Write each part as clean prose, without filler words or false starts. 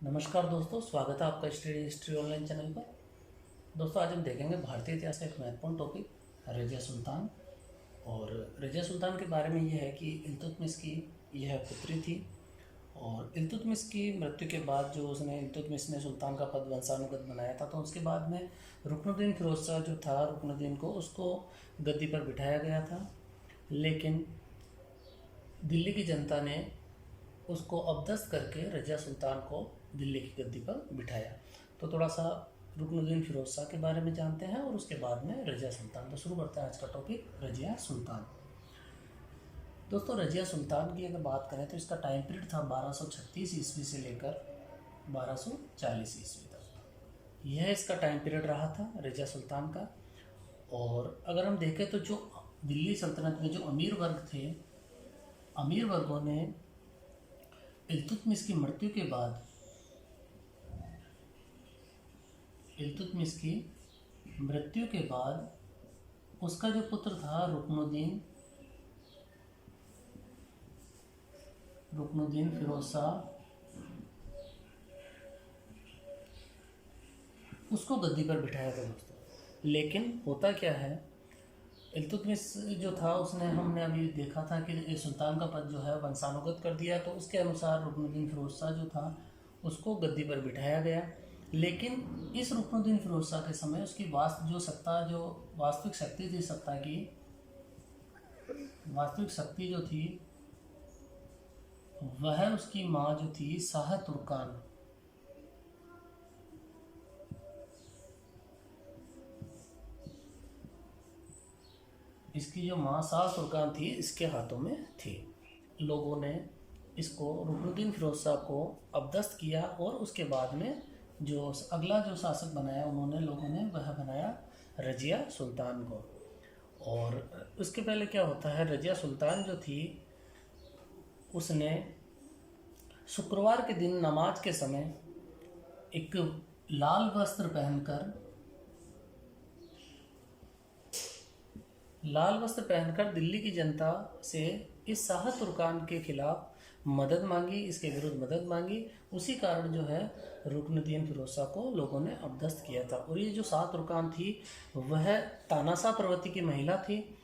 नमस्कार दोस्तों, स्वागत है आपका स्टडी हिस्ट्री ऑनलाइन चैनल पर। दोस्तों, आज हम देखेंगे भारतीय इतिहास का एक महत्वपूर्ण टॉपिक रजिया सुल्तान। और रजिया सुल्तान के बारे में यह है कि इल्तुतमिश की यह पुत्री थी। और इल्तुतमिश की मृत्यु के बाद जो इल्तुतमिश ने सुल्तान का पद वंशानुगत बनाया था, तो उसके बाद में रुकनुद्दीन फिरोज शाह जो था, रुकनुद्दीन को उसको गद्दी पर बिठाया गया था। लेकिन दिल्ली की जनता ने उसको अबदस्त करके रजिया सुल्तान को दिल्ली की गद्दी पर बिठाया। तो थोड़ा सा रुकनुद्दीन फिरोज शाह के बारे में जानते हैं और उसके बाद में रजिया सुल्तान। तो शुरू करते हैं आज का टॉपिक, रजिया सुल्तान। दोस्तों, रजिया सुल्तान की अगर बात करें तो इसका टाइम पीरियड था 1236 ईस्वी से लेकर 1240 ईस्वी तक। यह इसका टाइम पीरियड रहा था रजिया सुल्तान का। और अगर हम देखें तो जो दिल्ली सल्तनत में जो अमीर वर्ग थे, अमीर वर्गों ने इल्तुतमिश की मृत्यु के बाद उसका जो पुत्र था रुकनुद्दीन फिरोज शाह, उसको गद्दी पर बिठाया गया दोस्तों। लेकिन होता क्या है, इल्तुतमिश जो था उसने, हमने अभी देखा था कि सुल्तान का पद जो है वंशानुगत कर दिया। तो उसके अनुसार रुकनुद्दीन फिरोज शाह जो था उसको गद्दी पर बिठाया गया। लेकिन इस रुकनुद्दीन फिरोज शाह के समय उसकी वास्तविक शक्ति थी, सत्ता की वास्तविक शक्ति जो थी वह उसकी माँ जो थी शाह तुर्कान। इसकी जो माँ शाह तुर्कान थी, इसके हाथों में थी। लोगों ने इसको, रुकनुद्दीन फिरोज शाह को अबदस्त किया और उसके बाद में जो अगला जो शासक बनाया लोगों ने वह बनाया रजिया सुल्तान को। और उसके पहले क्या होता है, रजिया सुल्तान जो थी उसने शुक्रवार के दिन नमाज के समय एक लाल वस्त्र पहनकर दिल्ली की जनता से इस शाह तुर्कान के खिलाफ मदद मांगी, इसके विरुद्ध मदद मांगी। उसी कारण जो है रुकनुद्दीन फिरोज शाह को लोगों ने अबदस्त किया था। और ये जो शाह तुर्कान थी वह तानाशाह प्रवृत्ति की महिला थी।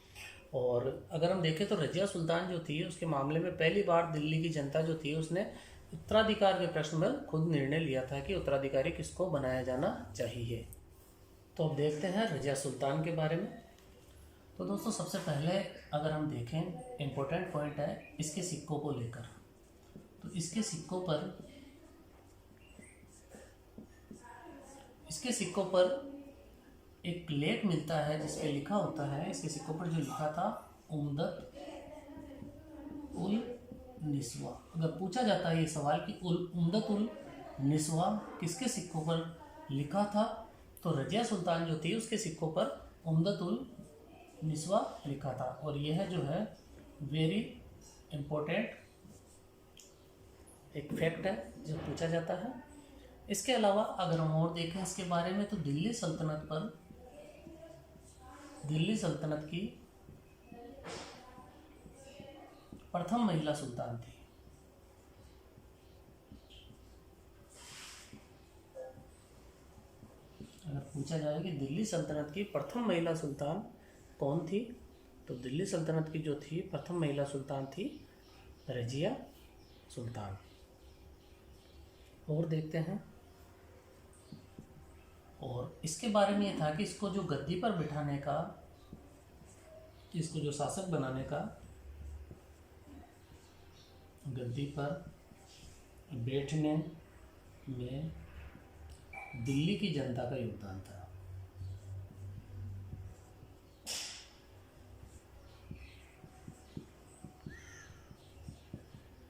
और अगर हम देखें तो रजिया सुल्तान जो थी उसके मामले में पहली बार दिल्ली की जनता जो थी उसने उत्तराधिकार के प्रश्न में खुद निर्णय लिया था कि उत्तराधिकारी किसको बनाया जाना चाहिए। तो अब देखते हैं रजिया सुल्तान के बारे में। तो दोस्तों, सबसे पहले अगर हम देखें, इम्पोर्टेंट पॉइंट है इसके सिक्कों को लेकर। तो इसके सिक्कों पर एक लेख मिलता है जिस पे लिखा होता है, इसके सिक्कों पर जो लिखा था उम्दत उल निस्वा। अगर पूछा जाता है ये सवाल कि उम्दत उल निस्वा किसके सिक्कों पर लिखा था, तो रजिया सुल्तान जो थी उसके सिक्कों पर उम्दत उल निस्वा लिखा था। और यह जो है वेरी इम्पोर्टेंट एक फैक्ट है जो पूछा जाता है। इसके अलावा अगर हम और देखें इसके बारे में, तो दिल्ली सल्तनत की प्रथम महिला सुल्तान थी। अगर पूछा जाए कि दिल्ली सल्तनत की प्रथम महिला सुल्तान कौन थी, तो दिल्ली सल्तनत की जो थी प्रथम महिला सुल्तान थी रजिया सुल्तान। और देखते हैं, और इसके बारे में ये था कि इसको जो गद्दी पर बिठाने का, इसको जो शासक बनाने का, गद्दी पर बैठने में दिल्ली की जनता का योगदान था।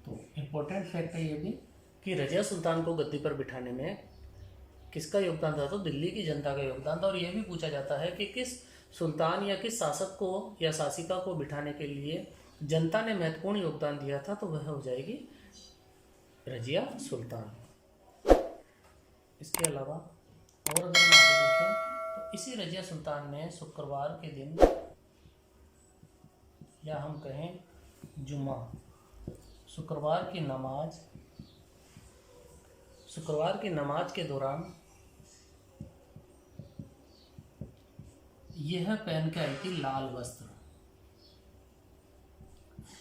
तो इम्पोर्टेंट फैक्ट है ये भी कि रजिया सुल्तान को गद्दी पर बिठाने में किसका योगदान था, तो दिल्ली की जनता का योगदान था। और यह भी पूछा जाता है कि किस सुल्तान या किस शासक को या शासिका को बिठाने के लिए जनता ने महत्वपूर्ण योगदान दिया था, तो वह हो जाएगी रजिया सुल्तान। इसके अलावा और अगर हम आगे देखें तो इसी रजिया सुल्तान ने शुक्रवार के दिन, या हम कहें जुमा, शुक्रवार की नमाज शुक्रवार की नमाज के दौरान यह पहन के आई थी लाल वस्त्र।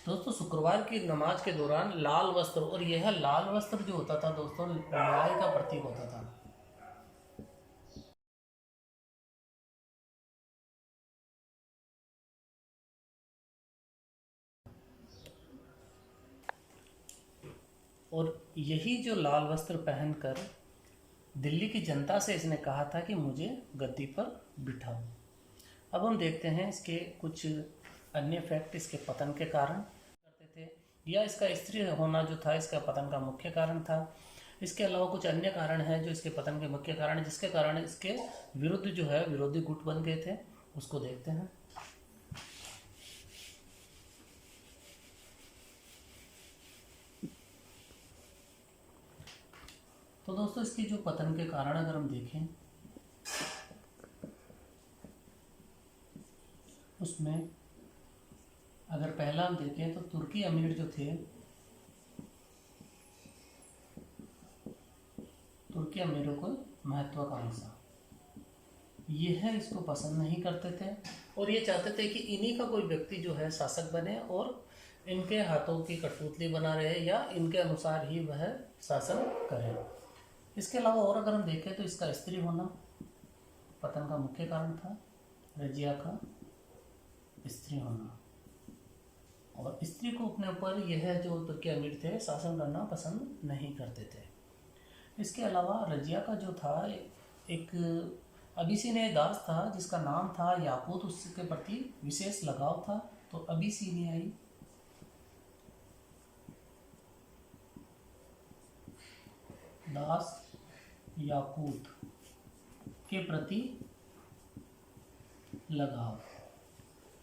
दोस्तों शुक्रवार की नमाज के दौरान लाल वस्त्र, और यह लाल वस्त्र जो होता था दोस्तों न्याय का प्रतीक होता था। और यही जो लाल वस्त्र पहनकर दिल्ली की जनता से इसने कहा था कि मुझे गद्दी पर बिठाओ। अब हम देखते हैं इसके कुछ अन्य फैक्ट इसके पतन के कारण करते थे, या इसका स्त्री होना जो था इसका पतन का मुख्य कारण था। इसके अलावा कुछ अन्य कारण हैं जो इसके पतन के मुख्य कारण, जिसके कारण इसके विरुद्ध जो है विरोधी गुट बन गए थे, उसको देखते हैं। तो दोस्तों इसके जो पतन के कारण अगर हम देखें उसमें अगर पहला हम देखें तो तुर्की अमीर जो थे, तुर्की अमीरों को महत्वाकांक्षा, यह इसको पसंद नहीं करते थे और ये चाहते थे कि इन्हीं का कोई व्यक्ति जो है शासक बने और इनके हाथों की कठपुतली बना रहे या इनके अनुसार ही वह शासन करे। इसके अलावा और अगर हम देखें तो इसका स्त्री होना पतन का मुख्य कारण था, रजिया का स्त्री होना, और स्त्री को अपने ऊपर यह जो तुर्की अमीर थे शासन करना पसंद नहीं करते थे। इसके अलावा रजिया का जो था एक अबिसिनियाई दास था जिसका नाम था याकूत, उसके प्रति विशेष लगाव था। तो अबिसिनियाई दास याकूत के प्रति लगाव,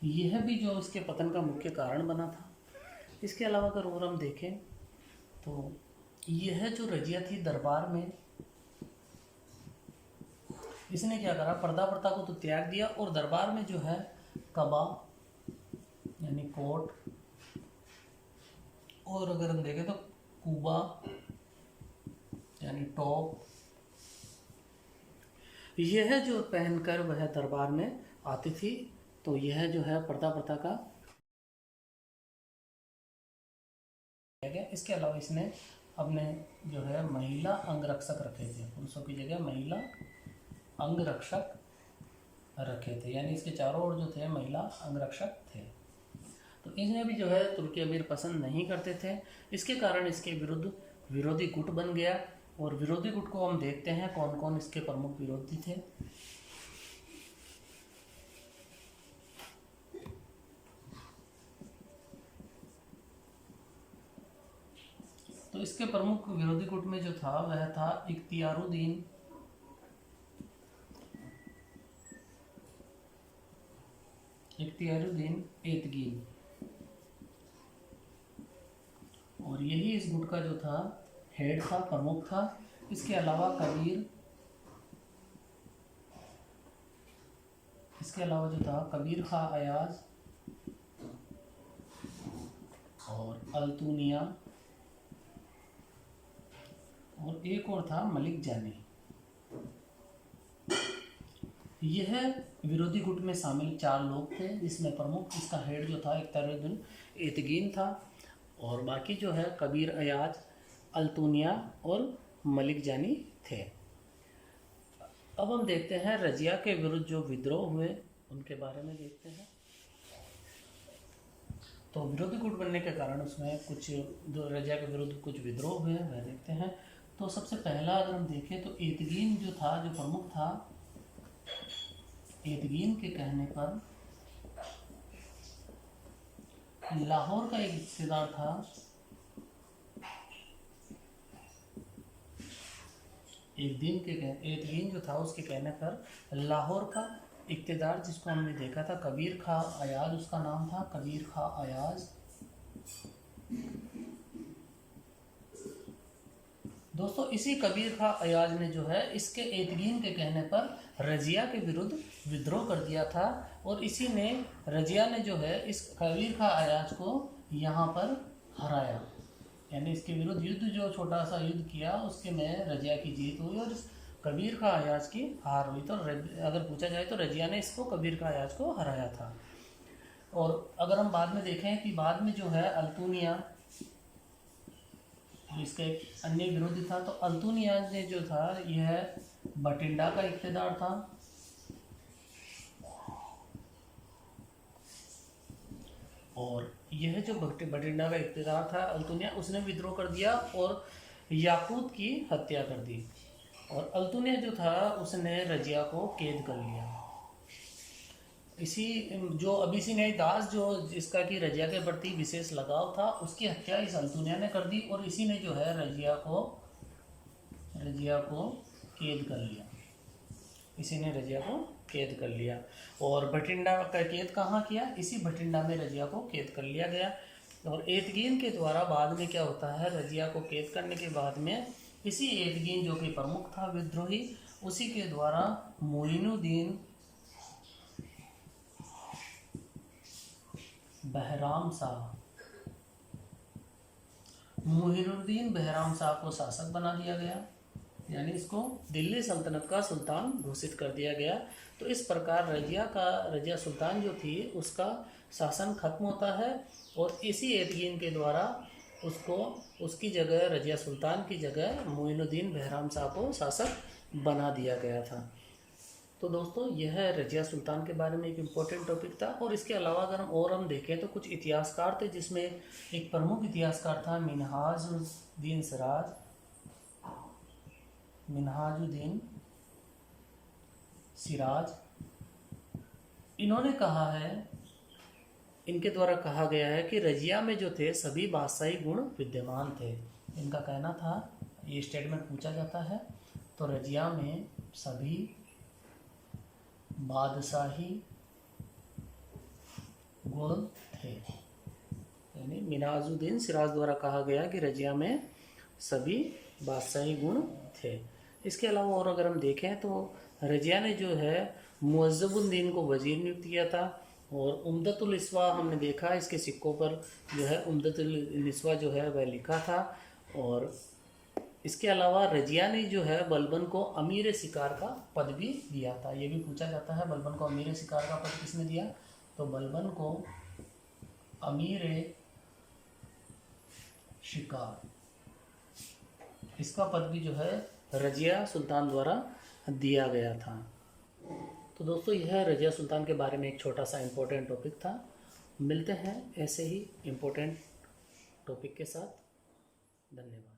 यह भी जो इसके पतन का मुख्य कारण बना था। इसके अलावा अगर और हम देखें तो यह जो रजिया थी दरबार में, इसने क्या करा, पर्दा प्रथा को तो त्याग दिया और दरबार में जो है कबा यानी कोट, और अगर हम देखें तो कुबा यानी टॉप, यह जो पहनकर वह दरबार में आती थी। तो यह जो है पर्दा प्रथा का गया। इसके अलावा इसने अपने जो है महिला अंगरक्षक रखे थे, पुरुषों की जगह महिला अंगरक्षक रखे थे, यानी इसके चारों ओर जो थे महिला अंगरक्षक थे। तो इन्हें भी जो है तुर्की अमीर पसंद नहीं करते थे। इसके कारण इसके विरुद्ध विरोधी गुट बन गया, और विरोधी गुट को हम देखते हैं कौन कौन इसके प्रमुख विरोधी थे। तो इसके प्रमुख विरोधी गुट में जो था वह था इख्तियारुद्दीन एतगीन, और यही इस गुट का जो था हेड था, प्रमुख था। इसके अलावा जो था कबीर खा अयाज और अल्तुनिया, और एक और था मलिक जानी। यह विरोधी गुट में शामिल 4 लोग थे, जिसमें प्रमुख इसका हेड जो था इख्तियारुद्दीन एतगीन था, और बाकी जो है कबीर अयाज, अल्तुनिया और मलिक जानी थे। अब हम देखते हैं रजिया के विरुद्ध जो विद्रोह हुए उनके बारे में देखते हैं। तो विरोधी गुट बनने के कारण उसमें कुछ जो रजिया के विरुद्ध कुछ विद्रोह हुए वह देखते हैं। तो सबसे पहला अगर हम देखें तो एतगीन जो था, जो प्रमुख था, एतगीन के कहने पर लाहौर का एक रिश्तेदार था, एतगीन जो था उसके कहने पर लाहौर का इख्तियार, जिसको हमने देखा था कबीर खा अयाज, उसका नाम था कबीर खा अयाज। दोस्तों इसी कबीर खा अयाज ने जो है इसके एतगीन के कहने पर रजिया के विरुद्ध विद्रोह कर दिया था, और इसी ने रजिया ने जो है इस कबीर खा अयाज को यहाँ पर हराया। यानी इसके विरुद्ध युद्ध जो छोटा सा युद्ध किया उसके में रजिया की जीत हुई और कबीर का अयाज की हार हुई। तो अगर पूछा जाए तो रजिया ने इसको कबीर का अयाज को हराया था। और अगर हम बाद में देखें कि बाद में जो है अल्तुनिया इसका एक अन्य विरोधी था, तो अल्तुनिया ने जो था यह बठिंडा का इख्तियार था और यह जो बठिंडा का इख्तियार था अल्तुनिया, उसने विद्रोह कर दिया और याकूत की हत्या कर दी। और अल्तुनिया जो था उसने रजिया को कैद कर लिया। इसी जो अबिसिनियाई दास जो जिसका कि रजिया के प्रति विशेष लगाव था, उसकी हत्या इस अल्तुनिया ने कर दी और इसी ने जो है रजिया को कैद कर लिया। इसी ने रजिया को कैद कर लिया। और बठिंडा का कैद कहाँ किया? इसी बठिंडा में रजिया को कैद कर लिया गया। और एतगीन के द्वारा बाद में क्या होता है, रजिया को कैद करने के बाद में इसी एतगीन जो कि प्रमुख था विद्रोही, उसी के द्वारा मोइनुद्दीन बहराम शाह को शासक बना दिया गया, यानी इसको दिल्ली सल्तनत का सुल्तान घोषित कर दिया गया। तो इस प्रकार रजिया सुल्तान जो थी उसका शासन खत्म होता है और इसी एतगीन के द्वारा उसकी जगह रजिया सुल्तान की जगह मोइनुद्दीन बहराम शाह को शासक बना दिया गया था। तो दोस्तों यह रजिया सुल्तान के बारे में एक इम्पोर्टेंट टॉपिक था। और इसके अलावा अगर हम देखें तो कुछ इतिहासकार थे, जिसमें एक प्रमुख इतिहासकार था मिन्हाजुद्दीन सिराज। इन्होंने कहा है, इनके द्वारा कहा गया है कि रजिया में जो थे सभी बादशाही गुण विद्यमान थे। इनका कहना था, ये स्टेटमेंट पूछा जाता है, तो रजिया में सभी बादशाही गुण थे। यानी मिन्हाजुद्दीन सिराज द्वारा कहा गया कि रजिया में सभी बादशाही गुण थे। इसके अलावा और अगर हम देखें तो रजिया ने जो है मुअज़्ज़बुद्दीन को वजीर नियुक्त किया था। और उम्दतुल इस्वा हमने देखा, इसके सिक्कों पर जो है उम्दतुल इस्वा जो है वह लिखा था। और इसके अलावा रजिया ने जो है बलबन को अमीर शिकार का पद भी दिया था। ये भी पूछा जाता है, बलबन को अमीर शिकार का पद किसने दिया? तो बलबन को अमीर शिकार, इसका पद भी जो है रजिया सुल्तान द्वारा दिया गया था। तो दोस्तों यह रजिया सुल्तान के बारे में एक छोटा सा इम्पोर्टेंट टॉपिक था। मिलते हैं ऐसे ही इम्पोर्टेंट टॉपिक के साथ। धन्यवाद।